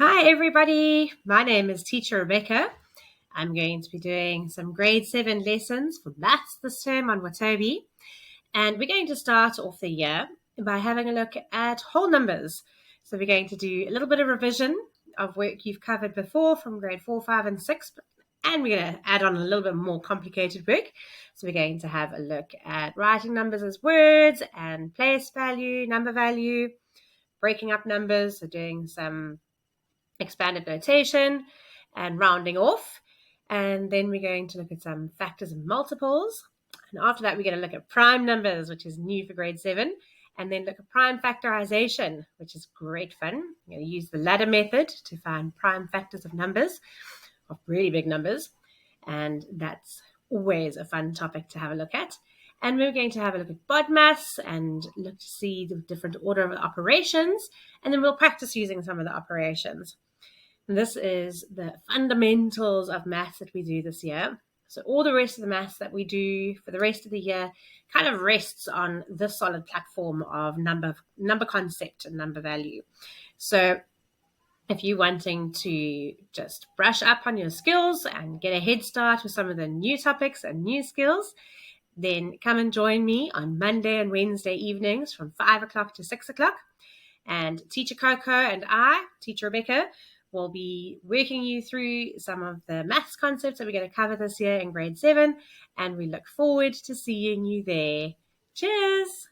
Hi everybody, my name is Teacher Rebecca. I'm going to be doing some grade 7 lessons for maths this term on Watobi. And we're going to start off the year by having a look at whole numbers. So we're going to do a little bit of revision of work you've covered before from grade 4, 5 and 6. And we're going to add on a little bit more complicated work. So we're going to have a look at writing numbers as words and place value, number value, breaking up numbers, so doing some expanded notation and rounding off. And then we're going to look at some factors and multiples. And after that, we're going to look at prime numbers, which is new for grade 7. And then look at prime factorization, which is great fun. We're going to use the ladder method to find prime factors of numbers, of really big numbers. And that's always a fun topic to have a look at. And we're going to have a look at BODMAS and look to see the different order of operations. And then we'll practice using some of the operations. And this is the fundamentals of maths that we do this year. So all the rest of the maths that we do for the rest of the year kind of rests on this solid platform of number concept and number value. So if you're wanting to just brush up on your skills and get a head start with some of the new topics and new skills, then come and join me on Monday and Wednesday evenings from 5 o'clock to 6 o'clock. And Teacher Coco and I, Teacher Rebecca, will be working you through some of the maths concepts that we're going to cover this year in grade 7. And we look forward to seeing you there. Cheers!